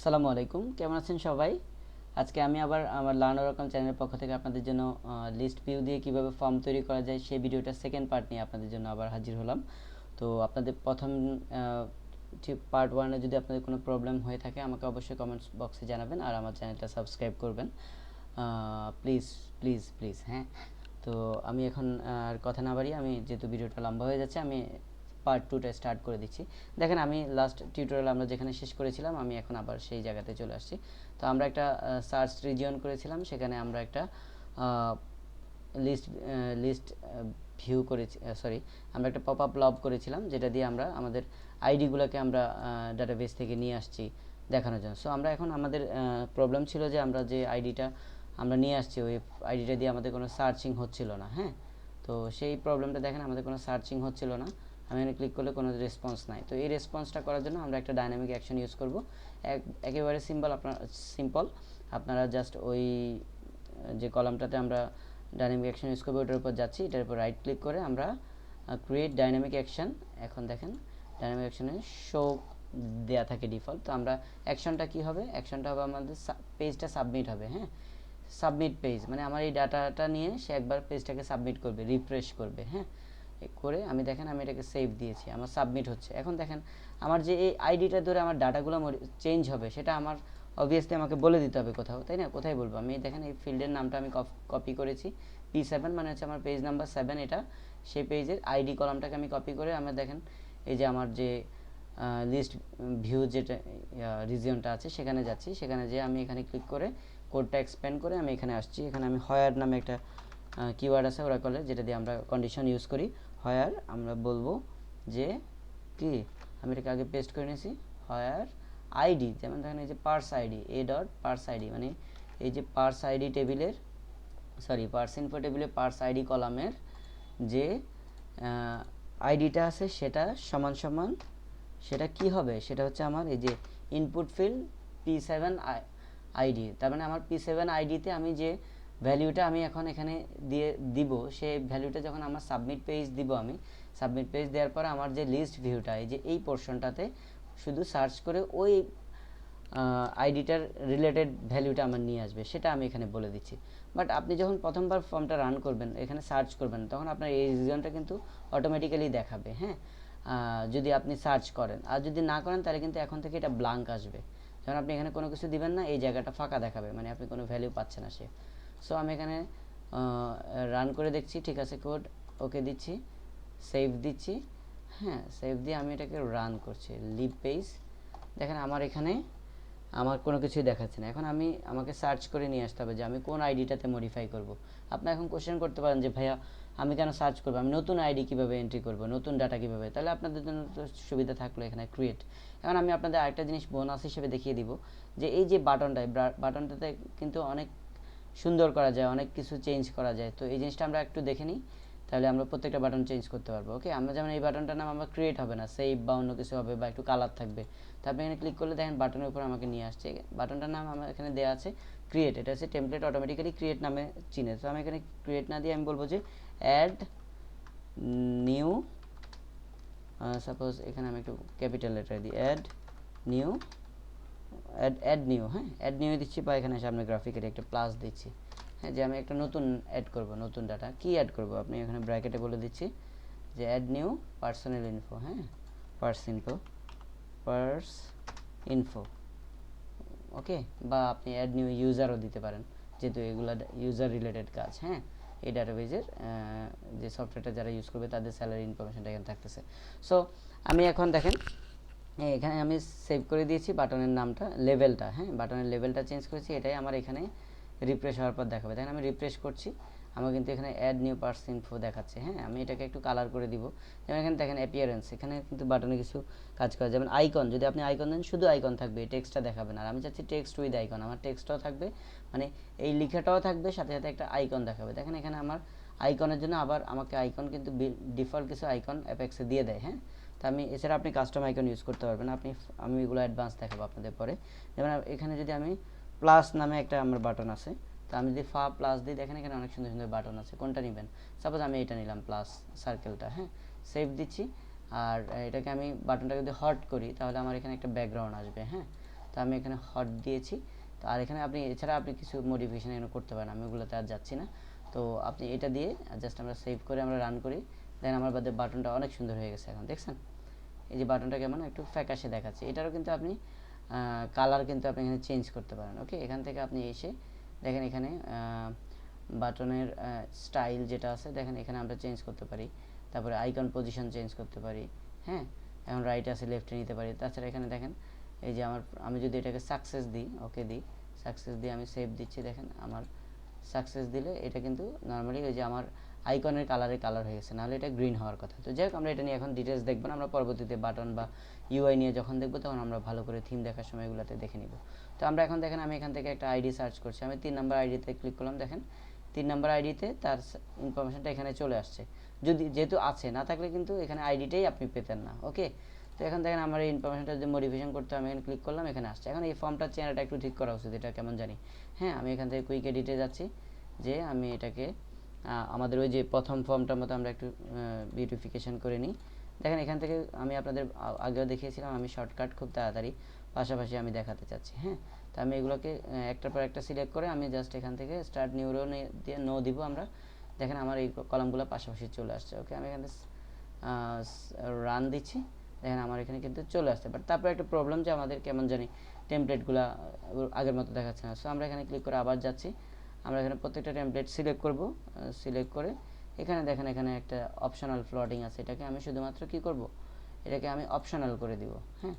আসসালামু আলাইকুম, কেমন আছেন সবাই? আজকে আমি আবার আমার লার্ন ওরাকল চ্যানেলের পক্ষ থেকে আপনাদের জন্য লিস্ট ভিউ দিয়ে কিভাবে ফর্ম তৈরি করা যায় সেই ভিডিওটা সেকেন্ড পার্ট নিয়ে আপনাদের জন্য আবার হাজির হলাম। তো আপনাদের প্রথম পার্ট ওয়ানে যদি আপনাদের কোনো প্রবলেম হয়ে থাকে আমাকে অবশ্যই কমেন্টস বক্সে জানাবেন আর আমার চ্যানেলটা সাবস্ক্রাইব করবেন প্লিজ প্লিজ প্লিজ। হ্যাঁ, তো আমি এখন আর কথা না বাড়িয়ে আমি যেহেতু ভিডিওটা লম্বা হয়ে যাচ্ছে আমি পার্ট টুটা স্টার্ট করে দিচ্ছি। দেখেন আমি লাস্ট টিউটোরিয়াল আমরা যেখানে শেষ করেছিলাম আমি এখন আবার সেই জায়গাতে চলে আসছি। তো আমরা একটা সার্চ রিজিয়ন করেছিলাম, সেখানে আমরা একটা লিস্ট ভিউ করেছি, সরি আমরা একটা পপ আপ লব করেছিলাম যেটা দিয়ে আমরা আমাদের আইডিগুলোকে আমরা ডাটাবেস থেকে নিয়ে আসছি দেখানোর জন্য। সো আমরা এখন আমাদের প্রবলেম ছিল যে আমরা যে আইডিটা আমরা নিয়ে আসছি ওই আইডিটা দিয়ে আমাদের কোনো সার্চিং হচ্ছিল না। হ্যাঁ, তো সেই প্রবলেমটা দেখেন আমাদের কোনো সার্চিং হচ্ছিল না, আমি এখানে ক্লিক করলে কোনো রেসপন্স নাই। তো এই রেসপন্সটা করার জন্য আমরা একটা ডাইনামিক অ্যাকশন ইউজ করব। একেবারে সিম্পল আপনারা জাস্ট ওই যে কলামটাতে আমরা ডাইনামিক অ্যাকশন ইউজ করবো ওটার উপর যাচ্ছি, এটার উপর রাইট ক্লিক করে আমরা ক্রিয়েট ডাইনামিক অ্যাকশন। এখন দেখেন ডাইনামিক অ্যাকশনে শো দেয়া থাকে ডিফল্ট। তো আমরা অ্যাকশনটা কি হবে, অ্যাকশনটা হবে আমাদের পেজটা সাবমিট হবে। হ্যাঁ, সাবমিট পেজ মানে আমার এই ডাটাটা নিয়ে সে একবার পেজটাকে সাবমিট করবে, রিফ্রেশ করবে। হ্যাঁ, করে আমি দেখেন আমি এটাকে সেভ দিয়েছি, আমার সাবমিট হচ্ছে। এখন দেখেন আমার যে এই আইডিটা ধরে আমার ডাটাগুলো চেঞ্জ হবে সেটা আমার অবভিয়াসলি আমাকে বলে দিতে হবে কোথাও, তাই না? কোথায় বলবো আমি? দেখেন এই ফিল্ডের নামটা আমি কপি করেছি, P7 মানে হচ্ছে আমার পেজ নাম্বার 7, এটা সেই পেজের আইডি কলামটাকে আমি কপি করে আমরা দেখেন এই যে আমার যে লিস্ট ভিউ যেটা রিজিয়নটা আছে সেখানে যাচ্ছি, সেখানে যে আমি এখানে ক্লিক করে কোডটা এক্সপ্যান্ড করে আমি এখানে আসছি। এখানে আমি হোয়ার নামে একটা কিওয়ার্ড আছে ওরাকলের যেটা দিয়ে আমরা কন্ডিশন ইউজ করি। হোয়ার আমরা বলবো যে কি, আমি এটাকে আগে পেস্ট করে নিয়েছি, হোয়ার আইডি, যেমন দেখেন এই যে parse ID, A dot parse ID মানে এই যে পার্স আইডি টেবিলের পার্স ইনফো টেবিলে পার্স আইডি কলামের যে আইডিটা আছে সেটা সমান সমান সেটা কি হবে, সেটা হচ্ছে আমার এই যে ইনপুট ফিল্ড P7 আইডি। তার মানে আমার P7 আইডিতে আমি যে ভ্যালুটা আমি এখন এখানে দিয়ে দিব সেই ভ্যালুটা যখন আমার সাবমিট পেজ দিব, আমি সাবমিট পেজ দেওয়ার পর আমার যে লিস্ট ভিউটা এই যে এই পোর্শনটাতে শুধু সার্চ করে ওই আইডিটার রিলেটেড ভ্যালুটা আমার নিয়ে আসবে, সেটা আমি এখানে বলে দিচ্ছি। বাট আপনি যখন প্রথমবার ফর্মটা রান করবেন এখানে সার্চ করবেন তখন আপনার এই রিজনটা কিন্তু অটোমেটিক্যালি দেখাবে। হ্যাঁ, যদি আপনি সার্চ করেন, আর যদি না করেন তাহলে কিন্তু এখন থেকে এটা ব্ল্যাঙ্ক আসবে। যখন আপনি এখানে কোনো কিছু দিবেন না এই জায়গাটা ফাঁকা দেখাবে, মানে আপনি কোনো ভ্যালু পাচ্ছেন না সে। সো আমি এখানে রান করে দেখছি, ঠিক আছে কোড ওকে দিচ্ছি, সেভ দিচ্ছি। হ্যাঁ, সেভ দিয়ে আমি এটাকে রান করছি, লিভ পেজ। দেখেন আমার এখানে আমার কোনো কিছুই দেখাচ্ছে না। এখন আমাকে সার্চ করে নিয়ে আসতে হবে যে আমি কোন আইডিটাতে মডিফাই করব। আপনি এখন কোশ্চেন করতে পারেন যে ভাইয়া আমি কেন সার্চ করবো, আমি নতুন আইডি কীভাবে এন্ট্রি করব, নতুন ডাটা কীভাবে? তাহলে আপনাদের জন্য তো সুবিধা থাকলো এখানে ক্রিয়েট। এখন আমি আপনাদের আরেকটা জিনিস বোনাস হিসেবে দেখিয়ে দিব যে এই যে বাটনটাতে কিন্তু অনেক সুন্দর করা যায়, অনেক কিছু চেঞ্জ করা যায়। তো এই জিনিসটা আমরা একটু দেখে নিই, তাহলে আমরা প্রত্যেকটা বাটন চেঞ্জ করতে পারবো। ওকে, আমরা যেমন এই বাটনটার নাম আমার ক্রিয়েট হবে না, সেভ বা অন্য কিছু হবে বা একটু কালার থাকবে। তারপরে এখানে ক্লিক করলে দেখেন বাটনের উপর আমাকে নিয়ে আসছে, বাটনটার নাম আমার এখানে দেওয়া আছে ক্রিয়েট, এটা হচ্ছে টেমপ্লেট অটোমেটিক্যালি ক্রিয়েট নামে চিনে। তো আমি এখানে ক্রিয়েট না দিয়ে আমি বলবো যে অ্যাড নিউ, সাপোজ এখানে আমি একটু ক্যাপিটাল লেটার দিই, অ্যাড নিউ, অ্যাড নিউ। হ্যাঁ, অ্যাড নিউ দিচ্ছি বা এখানে সামনে গ্রাফিকের একটা প্লাস দিচ্ছি। হ্যাঁ, যে আমি একটা নতুন অ্যাড করব, নতুন ডাটা কি অ্যাড করব আপনি এখানে ব্র্যাকেটে বলে দিচ্ছি যে অ্যাড নিউ পার্সোনাল ইনফো। হ্যাঁ, পার্স ইনফো ওকে, বা আপনি অ্যাড নিউ ইউজারও দিতে পারেন যেহেতু এগুলো ইউজার রিলেটেড কাজ। হ্যাঁ, এই ডাটাবেজের যে সফটওয়্যারটা যারা ইউজ করবে তাদের স্যালারি ইনফরমেশনটা এখানে থাকতেছে। সো আমি এখন দেখেন এখানে আমি সেভ করে দিয়েছি বাটনের নামটা, লেভেলটা। হ্যাঁ, বাটনের লেভেলটা চেঞ্জ করেছি, এটাই আমার এখানে রিফ্রেশ হওয়ার পর দেখাবে। দেখেন আমি রিফ্রেশ করছি, আমার কিন্তু এখানে অ্যাড নিউ পার্স ইনফো দেখাচ্ছে। হ্যাঁ, আমি এটাকে একটু কালার করে দিব। যেমন এখানে দেখেন অ্যাপিয়ারেন্স, এখানে কিন্তু বাটনে কিছু কাজ করা, যেমন আইকন, যদি আপনি আইকন দেন শুধু আইকন থাকবে, টেক্সটটা দেখাবে না। আর আমি চাচ্ছি টেক্সট উইথ আইকন, আমার টেক্সটটাও থাকবে, মানে এই লেখাটাও থাকবে সাথে সাথে একটা আইকন দেখাবে। দেখেন এখানে আমার আইকনের জন্য আবার আমাকে আইকন কিন্তু ডিফল্ট কিছু আইকন অ্যাপেক্সে দিয়ে দেয়। হ্যাঁ, তো আমি এছাড়া আপনি কাস্টম আইকন ইউজ করতে পারবেন, আমি এগুলো অ্যাডভান্স দেখাবো আপনাদের পরে। যেমন এখানে যদি আমি প্লাস নামে একটা আমার বাটন আছে, তো আমি যদি প্লাস দিই দেখেন এখানে অনেক সুন্দর সুন্দর বাটন আছে, কোনটা নেবেন? সাপোজ আমি এটা নিলাম প্লাস সার্কেলটা। হ্যাঁ, সেভ দিচ্ছি। আর এটাকে আমি বাটনটা যদি হট করি তাহলে আমার এখানে একটা ব্যাকগ্রাউন্ড আসবে। হ্যাঁ, তো তো আমি এখানে হট দিয়েছি। তো আর এখানে আপনি এছাড়া আপনি কিছু মডিফিকেশন এখানে করতে পারেন, আমি ওগুলোতে আর যাচ্ছি না। তো আপনি এটা দিয়ে জাস্ট আমরা সেভ করে আমরা রান করি, দেন আমার বাটনটা অনেক সুন্দর হয়ে গেছে। এখন দেখছেন এই যে বাটনটা কেমন একটু ফ্যাকাশে দেখাচ্ছে। এটারও কিন্তু আপনি কালার কিন্তু আপনি এখানে চেঞ্জ করতে পারেন। ওকে, এখান থেকে আপনি এসে দেখেন এখানে বাটনের স্টাইল যেটা আছে দেখেন এখানে আমরা চেঞ্জ করতে পারি, তারপরে আইকন পজিশন চেঞ্জ করতে পারি। হ্যাঁ, এখন রাইট আছে লেফটে নিতে পারি। তাছাড়া এখানে দেখেন এই যে আমি যদি এটাকে সাকসেস দিই, ওকে দিই, সাকসেস দিয়ে আমি সেভ দিচ্ছি, দেখেন আমার সাকসেস দিলে এটা কিন্তু নর্মালি ওই যে আমার আইকনের কালার হয়ে গেছে, নাহলে এটা গ্রিন হওয়ার কথা। তো যাই হোক আমরা এটা নিয়ে এখন ডিটেলস দেখব না, আমরা পরবর্তীতে বাটন বা ইউআই নিয়ে যখন দেখবো তখন আমরা ভালো করে থিম দেখার সময় এগুলোতে দেখে নিব। তো আমরা এখন দেখেন আমি এখান থেকে একটা আইডি সার্চ করছি, আমি 3 নম্বর আইডিতে ক্লিক করলাম, দেখেন 3 নম্বর আইডিতে তার ইনফরমেশনটা এখানে চলে আসছে। যেহেতু আছে, না থাকলে কিন্তু এখানে আইডিটাই আপনি পেতেন না। ওকে, তো এখন দেখেন আমার এই ইনফরমেশনটা যদি মডিফিকেশন করতে আমি এখানে ক্লিক করলাম, এখানে আসছে। এখন এই ফর্মটার চেহারাটা একটু ঠিক করা উচিত, এটা কেমন জানি। হ্যাঁ, আমি এখান থেকে কুইক এডিটে যাচ্ছি, যে আমি এটাকে আমাদের ওই যে প্রথম ফর্মটার মতো আমরা একটু বিউটিফিকেশন করে নিই। দেখেন এখান থেকে আমি আপনাদের আগেও দেখিয়েছিলাম, আমি শর্টকাট খুব তাড়াতাড়ি পাশাপাশি আমি দেখাতে চাচ্ছি। হ্যাঁ, তো আমি এগুলোকে একটার পর একটা সিলেক্ট করে আমি জাস্ট এখান থেকে স্টার্ট নিউ রো দিয়ে নো দিব আমরা। দেখেন আমার এই কলামগুলো পাশাপাশি চলে আসছে। ওকে, আমি এখানে রান দিচ্ছি, দেখেন আমার এখানে কিন্তু চলে আসছে। বাট তারপরে একটা প্রবলেম যে আমাদের কেমন জানি টেমপ্লেটগুলো আগের মতো দেখাচ্ছে না। সো আমরা এখানে ক্লিক করে আবার যাচ্ছি, আমরা এখানে প্রত্যেকটা টেমপ্লেট সিলেক্ট করব, সিলেক্ট করে এখানে দেখেন এখানে একটা অপশনাল ফ্লটিং আছে, এটাকে আমি শুধুমাত্র কি করব, এটাকে আমি অপশনাল করে দিব। হ্যাঁ,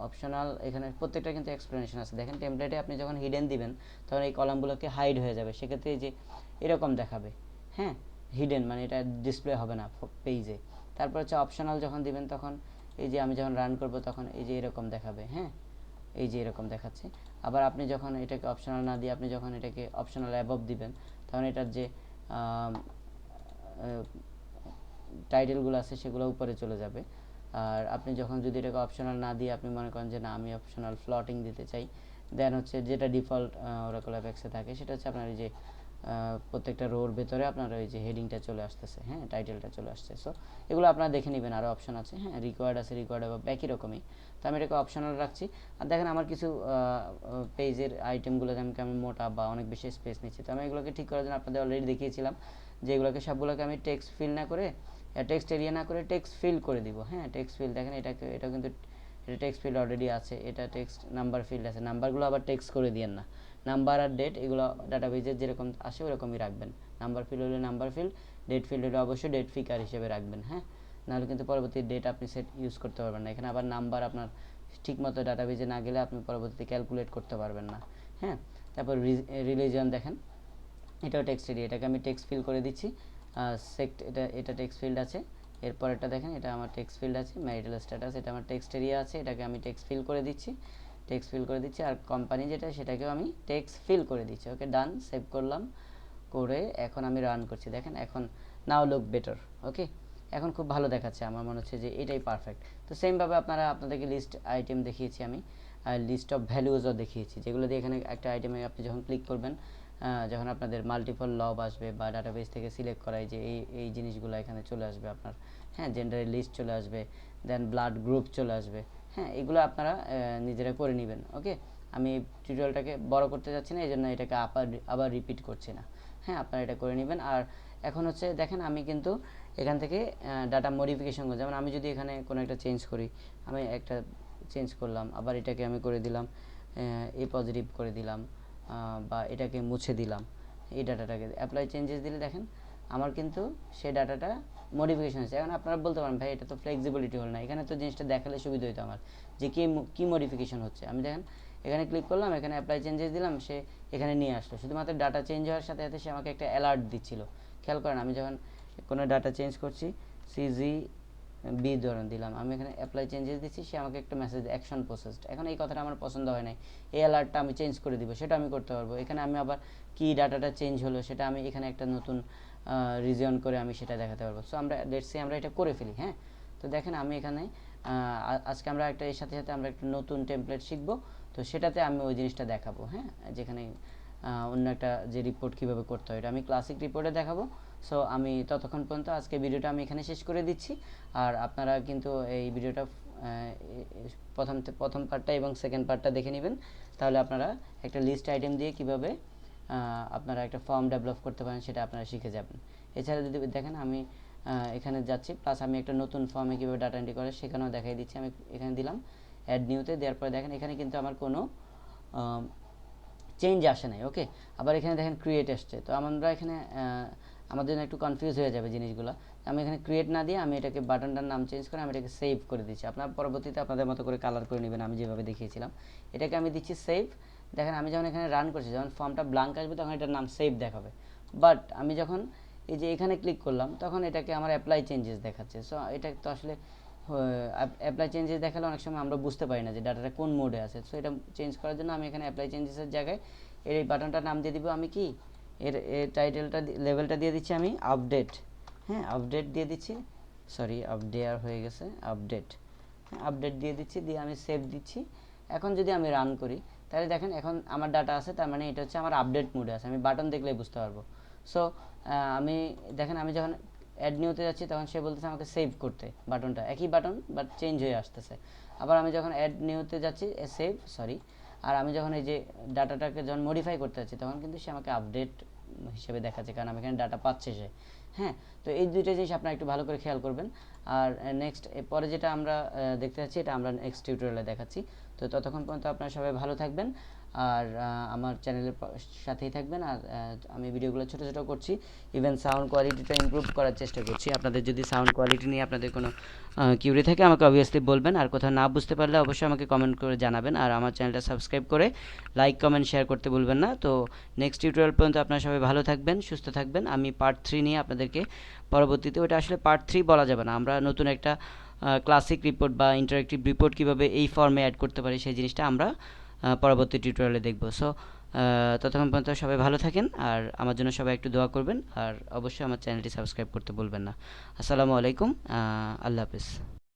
অপশনাল, এখানে প্রত্যেকটা কিন্তু এক্সপ্লেনেশন আছে। দেখেন টেমপ্লেটে আপনি যখন হিডেন দিবেন তখন এই কলামগুলোকে হাইড হয়ে যাবে, সেক্ষেত্রে এই যে এরকম দেখাবে। হ্যাঁ, হিডেন মানে এটা ডিসপ্লে হবে না পেজে। তারপর হচ্ছে অপশনাল যখন দিবেন তখন এই যে আমি যখন রান করব তখন এই যে এরকম দেখাবে। হ্যাঁ, এই যে এরকম দেখাচ্ছে। আবার আপনি যখন এটাকে অপশনাল না দিয়ে আপনি যখন এটাকে অপশনাল অ্যাবভ দিবেন তখন এটার যে টাইটেলগুলো আছে সেগুলো উপরে চলে যাবে। আর আপনি যখন যদি এটাকে অপশনাল না দিয়ে আপনি মনে করেন যে না আমি অপশনাল ফ্লটিং দিতে চাই, দেন হচ্ছে যেটা ডিফল্ট ওরাকল অ্যাপেক্সে থাকে সেটা হচ্ছে আপনার এই যে প্রত্যেকটা রোর ভেতরে আপনার ওই যে হেডিংটা চলে আসতেছে। হ্যাঁ, টাইটেলটা চলে আসছে। সো এগুলো আপনারা দেখে নেবেন, আরও অপশন আছে। হ্যাঁ, রিকোয়ার্ড আছে, রিকোয়ার্ড বা একই রকমই। তো আমি এটাকে অপশনাল রাখছি। আর দেখেন আমার কিছু পেজের আইটেমগুলো যেমন আমি মোটা বা অনেক বেশি স্পেস নিচ্ছি, তো আমি এগুলোকে ঠিক করার জন্য আপনাদের অলরেডি দেখিয়েছিলাম যে এগুলোকে সবগুলোকে আমি টেক্সট ফিল না করে, টেক্সট এরিয়া না করে টেক্সট ফিল করে দিব। হ্যাঁ, টেক্সট ফিল দেখেন এটা কিন্তু এটা টেক্সট ফিল্ড অলরেডি আছে, এটা টেক্সট নাম্বার ফিল্ড আছে, নাম্বারগুলো আবার টেক্সট করে দিয়েন না। নাম্বার আর ডেট এগুলো ডাটাবেজের যেরকম আসে ওরকমই রাখবেন। নাম্বার ফিল্ড হলে নাম্বার ফিল্ড, ডেট ফিল্ড হলে অবশ্যই ডেট ফিকার হিসেবে রাখবেন। হ্যাঁ, নাহলে কিন্তু পরবর্তী ডেট আপনি সেট ইউজ করতে পারবেন না। এখানে আবার নাম্বার আপনার ঠিকমতো ডাটাবেজে না গেলে আপনি পরবর্তীতে ক্যালকুলেট করতে পারবেন না। হ্যাঁ, তারপর রিলিজন দেখেন এটাও টেক্সট এরিয়া, এটাকে আমি টেক্সট ফিল করে দিচ্ছি। সেক্ট এটা টেক্সট ফিল্ড আছে। এরপর এটা দেখেন এটা আমার টেক্সট ফিল্ড আছে। ম্যারিটাল স্ট্যাটাস এটা আমার টেক্সট এরিয়া আছে, এটাকে আমি টেক্সট ফিল করে দিচ্ছি, টেক্সট ফিল করে দিচ্ছি। আর কোম্পানি যেটা সেটাকেও আমি টেক্সট ফিল করে দিচ্ছি। ওকে, ডান, সেভ করলাম, করে এখন আমি রান করছি। দেখেন এখন নাও লুক বেটার। ওকে, এখন খুব ভালো দেখাচ্ছে, আমার মনে হচ্ছে যে এটাই পারফেক্ট। তো সেমভাবে আপনাদেরকে লিস্ট আইটেম দেখিয়েছি আমি, লিস্ট অফ ভ্যালুজও দেখিয়েছি, যেগুলো দিয়ে এখানে একটা আইটেমে আপনি যখন ক্লিক করবেন, যখন আপনাদের মাল্টিপল লব আসবে বা ডাটাবেস থেকে সিলেক্ট করায় যে এই জিনিসগুলো এখানে চলে আসবে আপনার। হ্যাঁ, জেন্ডারের লিস্ট চলে আসবে, দেন ব্লাড গ্রুপ চলে আসবে। হ্যাঁ, এগুলো আপনারা নিজেরা করে নেবেন। ওকে, আমি টিউটোরিয়ালটাকে বড় করতে যাচ্ছি না, এই জন্য এটাকে আবার রিপিট করছি না। হ্যাঁ, আপনারা এটা করে নেবেন। আর এখন হচ্ছে দেখেন আমি কিন্তু এখান থেকে ডাটা মডিফিকেশন করব। যেমন আমি যদি এখানে কোনো একটা চেঞ্জ করি, আমি একটা চেঞ্জ করলাম, আবার এটাকে আমি করে দিলাম এ পজিটিভ করে দিলাম, বা এটাকে মুছে দিলাম, এই ডাটাটাকে অ্যাপ্লাই চেঞ্জেস দিলে দেখেন আমার কিন্তু সেই ডাটাটা মডিফিকেশন হয়েছে। এখন আপনারা বলতে পারেন ভাই এটা তো ফ্লেক্সিবিলিটি হল না, এখানে তো জিনিসটা দেখালে সুবিধা হতো আমার যে কী মডিফিকেশন হচ্ছে। আমি দেখেন এখানে ক্লিক করলাম, এখানে অ্যাপ্লাই চেঞ্জেস দিলাম, সে এখানে নিয়ে আসলো। শুধুমাত্র ডাটা চেঞ্জ হওয়ার সাথে সাথে সে আমাকে একটা অ্যালার্ট দিচ্ছিল। খেয়াল করেন আমি যখন কোনো ডাটা চেঞ্জ করছি, CGB ধরন দিলাম, আমি এখানে অ্যাপ্লাই চেঞ্জেস দিচ্ছি, সে আমাকে একটা মেসেজ অ্যাকশন প্রসেসড। এখন এই কথাটা আমার পছন্দ হয় নাই, এই অ্যালার্টটা আমি চেঞ্জ করে দিব, সেটা আমি করতে পারবো। এখানে আমি আবার কি ডাটাটা চেঞ্জ হলো সেটা আমি এখানে একটা নতুন রিজন করে আমি সেটা দেখাতে পারবো। সো আমরা লেটস সে আমরা এটা করে ফেলি। হ্যাঁ, তো দেখেন আমি এখানে আজকে আমরা একটা এর সাথে সাথে আমরা একটা নতুন টেমপ্লেট শিখবো, তো সেটাতে আমি ওই জিনিসটা দেখাবো। হ্যাঁ, যেখানে অন্য একটা যে রিপোর্ট কীভাবে করতে হয় এটা আমি ক্লাসিক রিপোর্টে দেখাবো। সো আমি ততক্ষণ পর্যন্ত আজকে ভিডিওটা আমি এখানে শেষ করে দিচ্ছি। আর আপনারা কিন্তু এই ভিডিওটা প্রথম পার্টটা এবং সেকেন্ড পার্টটা দেখে নেবেন, তাহলে আপনারা একটা লিস্ট আইটেম দিয়ে কিভাবে আপনারা একটা ফর্ম ডেভেলপ করতে পারেন সেটা আপনারা শিখে যাবেন। এছাড়া যদি দেখেন আমি এখানে যাচ্ছি, প্লাস আমি একটা নতুন ফর্মে কীভাবে ডাটা এন্ট্রি করে সেখানেও দেখাই দিচ্ছি। আমি এখানে দিলাম অ্যাড নিউতে, দেওয়ার পরে দেখেন এখানে কিন্তু আমার কোনো চেঞ্জ আসে নাই। ওকে, আবার এখানে দেখেন ক্রিয়েট আসছে। তো আমরা এখানে আমাদের জন্য একটু কনফিউজ হয়ে যাবে জিনিসগুলো। আমি এখানে ক্রিয়েট না দিয়ে আমি এটাকে বাটনটার নাম চেঞ্জ করে আমি এটাকে সেভ করে দিচ্ছি। আপনার পরবর্তীতে আপনাদের মতো করে কালার করে নেবেন, আমি যেভাবে দেখিয়েছিলাম। এটাকে আমি দিচ্ছি সেভ। দেখেন আমি যখন এখানে রান করছি, যখন ফর্মটা ব্ল্যাঙ্ক আসবে তখন এটার নাম সেভ দেখাবে। বাট আমি যখন এই যে এখানে ক্লিক করলাম তখন এটাকে আমার অ্যাপ্লাই চেঞ্জেস দেখাচ্ছে। সো এটা তো আসলে অ্যাপ্লাই চেঞ্জেস দেখালে অনেক সময় আমরা বুঝতে পারি না যে ডাটাটা কোন মোডে আছে। সো এটা চেঞ্জ করার জন্য আমি এখানে অ্যাপ্লাই চেঞ্জেসের জায়গায় এই বাটনটার নাম দিয়ে দিব আমি কি এর টাইটেলটা লেভেলটা দিয়ে দিচ্ছি আমি আপডেট। হ্যাঁ, আপডেট দিয়ে দিচ্ছি, সরি আপডেট হয়ে গেছে, আপডেট। হ্যাঁ, আপডেট দিয়ে দিচ্ছি, দিয়ে আমি সেভ দিচ্ছি। এখন যদি আমি রান করি তাহলে দেখেন এখন আমার ডাটা আছে, তার মানে এটা হচ্ছে আমার আপডেট মোডে আছে। আমি বাটন দেখলেই বুঝতে পারবো। সো আমি দেখেন আমি যখন অ্যাড নিউতে যাচ্ছি তখন সে বলতেছে আমাকে সেভ করতে, বাটনটা একই বাটন বাট চেঞ্জ হয়ে আসতেছে। আবার আমি যখন অ্যাড নিউতে যাচ্ছি সেভ, সরি, আর আমি যখন এই যে ডাটাটাকে যখন মডিফাই করতে যাচ্ছি তখন কিন্তু সে আমাকে আপডেট হিসেবে দেখাচ্ছে, কারণ আমি এখানে ডাটা পাচ্ছে সে। হ্যাঁ, তো এই দুইটা জিনিস আপনারা একটু ভালো করে খেয়াল করবেন। আর নেক্সট পরে যেটা আমরা দেখতে যাচ্ছি এটা আমরা নেক্সট টিউটোরিয়ালে দেখাচ্ছি। তো ততক্ষণ পর্যন্ত আপনারা সবাই ভালো থাকবেন আর আমার চ্যানেলের সাথেই থাকবেন। আর আমি ভিডিওগুলো ছোটো ছোটো করছি, ইভেন সাউন্ড কোয়ালিটিটা ইমপ্রুভ করার চেষ্টা করছি। আপনাদের যদি সাউন্ড কোয়ালিটি নিয়ে আপনাদের কোনো কিউরি থাকে আমাকে অবভিয়াসলি বলবেন, আর কোথাও না বুঝতে পারলে অবশ্যই আমাকে কমেন্ট করে জানাবেন। আর আমার চ্যানেলটা সাবস্ক্রাইব করে লাইক কমেন্ট শেয়ার করতে ভুলবেন না। তো নেক্সট টিউটোরিয়াল পর্যন্ত আপনারা সবাই ভালো থাকবেন, সুস্থ থাকবেন। আমি পার্ট 3 নিয়ে আপনাদেরকে পরবর্তীতে, ওটা আসলে পার্ট 3 বলা যাবে না, আমরা নতুন একটা ক্লাসিক রিপোর্ট বা ইন্টারেক্টিভ রিপোর্ট কীভাবে এই ফর্মে অ্যাড করতে পারি সেই জিনিসটা আমরা পরবর্তী টিউটোরিয়ালে দেখব। সো ততক্ষণ পর্যন্ত সবাই ভালো থাকেন আর আমার জন্য সবাই একটু দোয়া করবেন, আর অবশ্যই আমার চ্যানেলটি সাবস্ক্রাইব করতে ভুলবেন না। আসসালামু আলাইকুম, আল্লাহ হাফিজ।